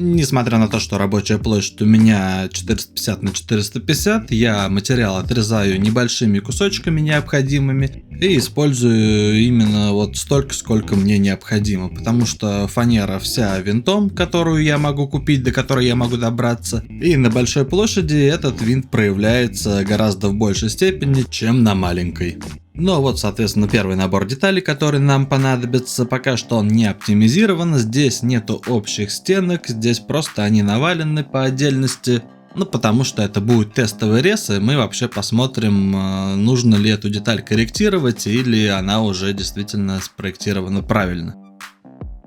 Несмотря на то, что рабочая площадь у меня 450 на 450, я материал отрезаю небольшими кусочками необходимыми и использую именно вот столько, сколько мне необходимо, потому что фанера вся винтом, которую я могу купить, до которой я могу добраться, и на большой площади этот винт проявляется гораздо в большей степени, чем на маленькой. Ну вот, соответственно, первый набор деталей, который нам понадобится, пока что он не оптимизирован, здесь нету общих стенок, здесь просто они навалены по отдельности, ну потому что это будет тестовый рез, и мы вообще посмотрим, нужно ли эту деталь корректировать, или она уже действительно спроектирована правильно.